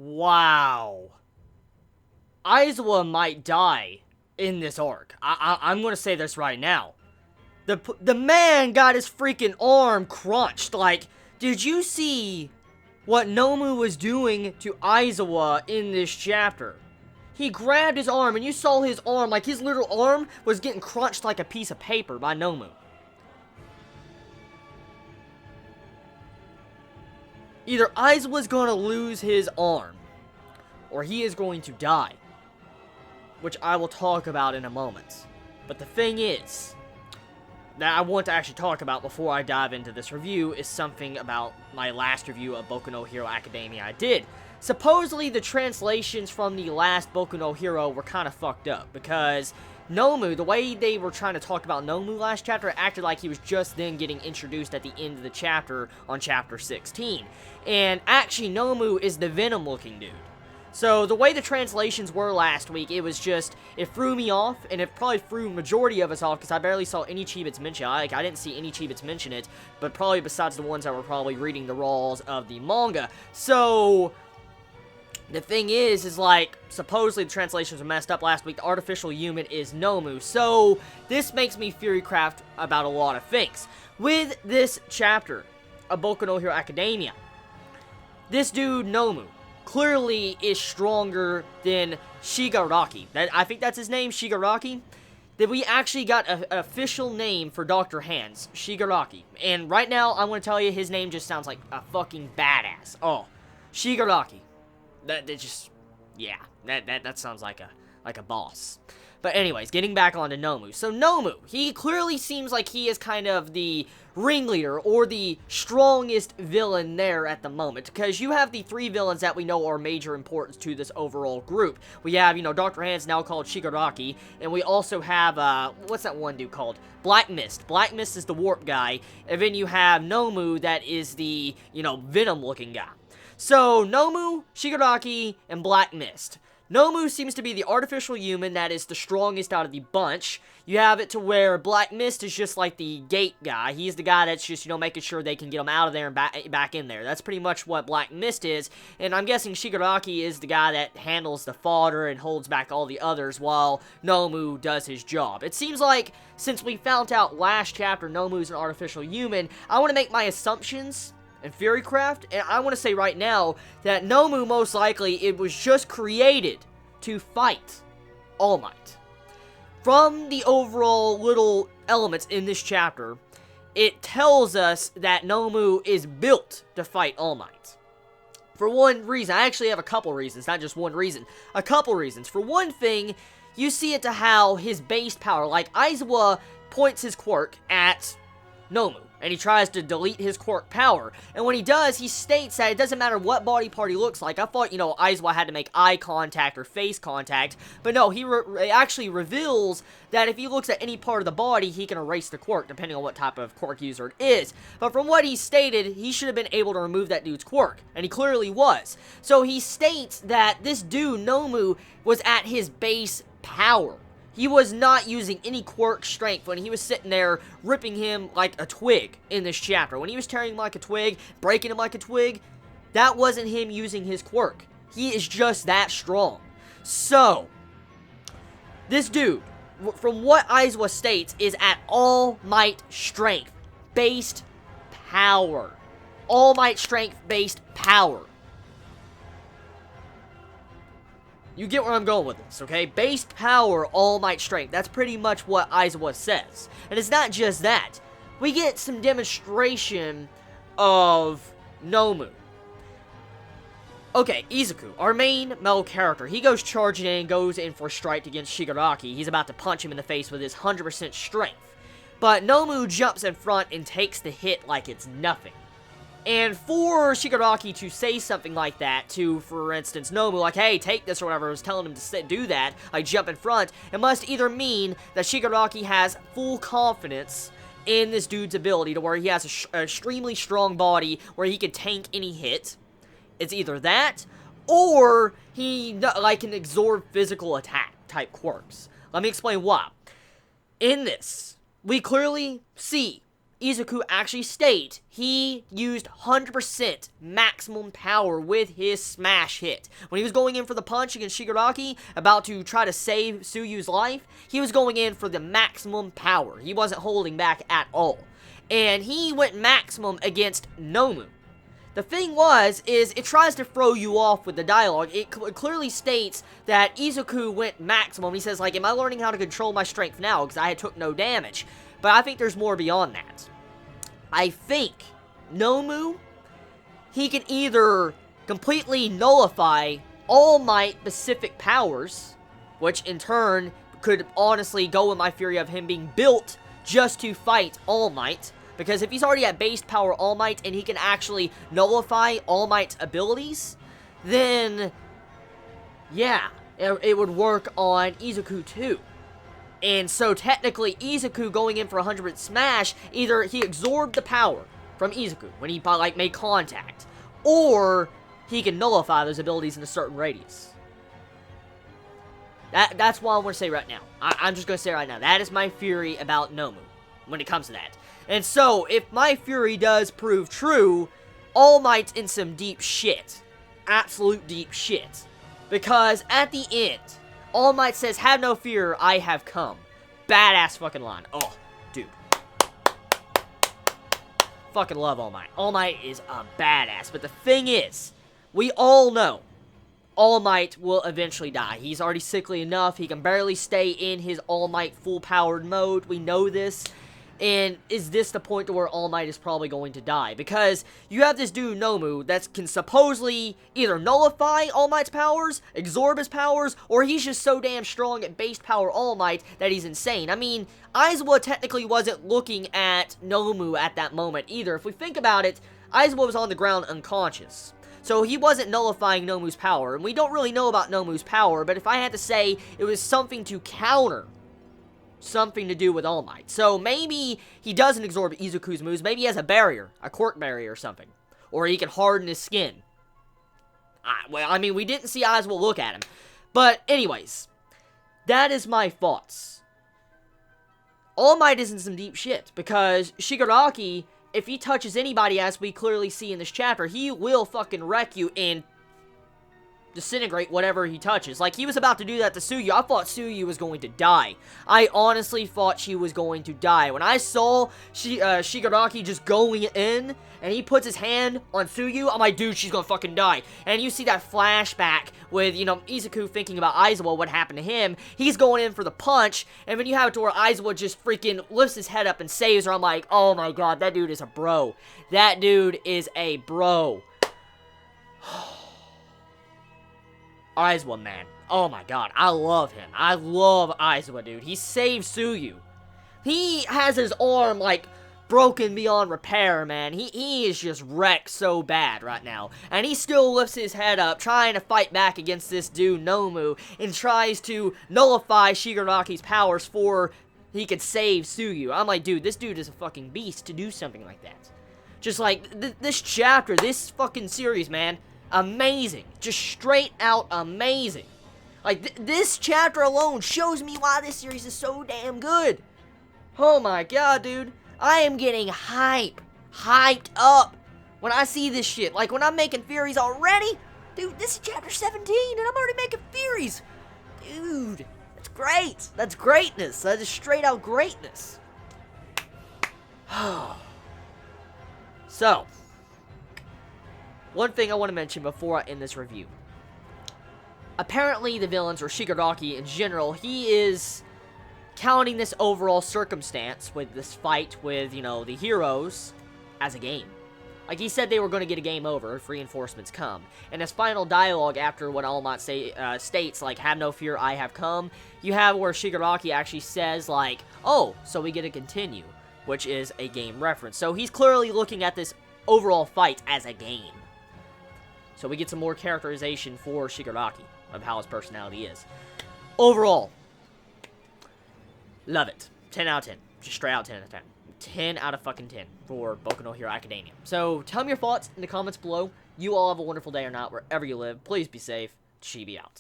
Wow. Aizawa might die in this arc. I'm gonna say this right now. The man got his freaking arm crunched. Like, did you see what Noumu was doing to Aizawa in this chapter? He grabbed his arm, and you saw his arm, like his little arm was getting crunched like a piece of paper by Noumu. Either Aizawa's gonna lose his arm, or he is going to die, which I will talk about in a moment. But the thing is, that I want to actually talk about before I dive into this review is something about my last review of Boku no Hero Academia I did. Supposedly, the translations from the last Boku no Hero were kind of fucked up, because Noumu, the way they were trying to talk about Noumu last chapter, it acted like he was just then getting introduced at the end of the chapter on chapter 16. And actually, Noumu is the Venom-looking dude. So, the way the translations were last week, it was just, it threw me off, and it probably threw majority of us off, because I barely saw any Chibits mention it. I didn't see any Chibits mention it, but probably besides the ones that were probably reading the raws of the manga. So, the thing is like, supposedly the translations were messed up last week. The artificial human is Noumu. So, this makes me furycraft about a lot of things. With this chapter of Boku no Hero Academia, this dude, Noumu, clearly is stronger than Shigaraki. I think that's his name, Shigaraki. That we actually got an official name for Dr. Hands, Shigaraki. And right now, I'm going to tell you, his name just sounds like a fucking badass. Oh, Shigaraki. That just, yeah, that sounds like a boss. But anyways, getting back on to Noumu. So Noumu, he clearly seems like he is kind of the ringleader or the strongest villain there at the moment, because you have the three villains that we know are major importance to this overall group. We have, you know, Dr. Hands, now called Shigaraki, and we also have, what's that one dude called? Black Mist. Black Mist is the warp guy, and then you have Noumu, that is the, you know, Venom-looking guy. So, Noumu, Shigaraki, and Black Mist. Noumu seems to be the artificial human that is the strongest out of the bunch. You have it to where Black Mist is just like the gate guy. He's the guy that's just, you know, making sure they can get him out of there and back in there. That's pretty much what Black Mist is. And I'm guessing Shigaraki is the guy that handles the fodder and holds back all the others while Noumu does his job. It seems like, since we found out last chapter Noumu's an artificial human, I want to make my assumptions and Furycraft, and I want to say right now that Noumu, most likely, it was just created to fight All Might. From the overall little elements in this chapter, it tells us that Noumu is built to fight All Might. For one reason, I actually have a couple reasons, not just one reason. A couple reasons. For one thing, you see it to how his base power, like Aizawa points his quirk at Noumu, and he tries to delete his quirk power. And when he does, he states that it doesn't matter what body part he looks like. I thought, you know, Aizawa had to make eye contact or face contact. But no, he actually reveals that if he looks at any part of the body, he can erase the quirk, depending on what type of quirk user it is. But from what he stated, he should have been able to remove that dude's quirk. And he clearly was. So he states that this dude, Noumu, was at his base power. He was not using any quirk strength when he was sitting there ripping him like a twig in this chapter. When he was tearing him like a twig, breaking him like a twig, that wasn't him using his quirk. He is just that strong. So, this dude, from what Aizawa states, is at All Might strength based power. All Might strength based power. You get where I'm going with this, okay? Base power, All Might strength. That's pretty much what Aizawa says. And it's not just that. We get some demonstration of Noumu. Okay, Izuku, our main male character. He goes charging in and goes in for a strike against Shigaraki. He's about to punch him in the face with his 100% strength. But Noumu jumps in front and takes the hit like it's nothing. And for Shigaraki to say something like that to, for instance, Noumu, like, hey, take this or whatever, I was telling him to do that, like, jump in front, it must either mean that Shigaraki has full confidence in this dude's ability to where he has an extremely strong body where he can tank any hit. It's either that, or he, like, can absorb physical attack type quirks. Let me explain why. In this, we clearly see Izuku actually state he used 100% maximum power with his smash hit. When he was going in for the punch against Shigaraki, about to try to save Tsuyu's life, he was going in for the maximum power. He wasn't holding back at all. And he went maximum against Noumu. The thing is it tries to throw you off with the dialogue. It clearly states that Izuku went maximum. He says, like, am I learning how to control my strength now? Because I took no damage. But I think there's more beyond that. I think Noumu, he can either completely nullify All Might specific powers, which in turn could honestly go with my theory of him being built just to fight All Might. Because if he's already at base power All Might and he can actually nullify All Might's abilities, then yeah, it would work on Izuku too. And so technically, Izuku going in for 100% smash, either he absorbed the power from Izuku when he like made contact, or he can nullify those abilities in a certain radius. That's what I want to say right now. I'm just going to say right now, that is my theory about Noumu when it comes to that. And so, if my theory does prove true, All Might's in some deep shit. Absolute deep shit. Because at the end, All Might says, have no fear, I have come. Badass fucking line. Oh, dude. Fucking love All Might. All Might is a badass. But the thing is, we all know All Might will eventually die. He's already sickly enough. He can barely stay in his All Might full-powered mode. We know this. And is this the point to where All Might is probably going to die? Because you have this dude, Noumu, that can supposedly either nullify All Might's powers, absorb his powers, or he's just so damn strong at base power All Might that he's insane. I mean, Aizawa technically wasn't looking at Noumu at that moment either. If we think about it, Aizawa was on the ground unconscious. So he wasn't nullifying Nomu's power. And we don't really know about Nomu's power, but if I had to say, it was something to counter something to do with All Might. So maybe he doesn't absorb Izuku's moves. Maybe he has a barrier, a quirk barrier or something. Or he can harden his skin. Well, I mean, we didn't see Aizawa look at him. But anyways, that is my thoughts. All Might is in some deep shit. Because Shigaraki, if he touches anybody, as we clearly see in this chapter, he will fucking wreck you and disintegrate whatever he touches. Like, he was about to do that to Tsuyu. I thought Tsuyu was going to die. I honestly thought she was going to die. When I saw Shigaraki just going in, and he puts his hand on Tsuyu, I'm like, dude, she's gonna fucking die. And you see that flashback with, you know, Izuku thinking about Aizawa, what happened to him. He's going in for the punch, and then you have it to where Aizawa just freaking lifts his head up and saves her. I'm like, oh my god, that dude is a bro. That dude is a bro. Aizawa, man. Oh my god, I love him. I love Aizawa, dude. He saved Tsuyu. He has his arm, like, broken beyond repair, man. He is just wrecked so bad right now. And he still lifts his head up, trying to fight back against this dude, Noumu, and tries to nullify Shigaraki's powers for he could save Tsuyu. I'm like, dude, this dude is a fucking beast to do something like that. Just like, this chapter, this fucking series, man, amazing. Just straight out amazing. Like, this chapter alone shows me why this series is so damn good. Oh my god, dude. I am getting hyped up when I see this shit. Like, when I'm making theories already, dude, this is chapter 17, and I'm already making theories. Dude, that's great. That's greatness. That is straight out greatness. So, one thing I want to mention before I end this review. Apparently, the villains, or Shigaraki in general, he is counting this overall circumstance with this fight with, you know, the heroes as a game. Like, he said they were going to get a game over if reinforcements come. And his final dialogue after what All Might states, like, have no fear, I have come, you have where Shigaraki actually says, like, oh, so we get to continue, which is a game reference. So he's clearly looking at this overall fight as a game. So we get some more characterization for Shigaraki of how his personality is. Overall, love it. 10 out of 10. Just straight out 10 out of 10. 10 out of fucking 10 for Boku no Hero Academia. So, tell me your thoughts in the comments below. You all have a wonderful day or not, wherever you live. Please be safe. Chibi out.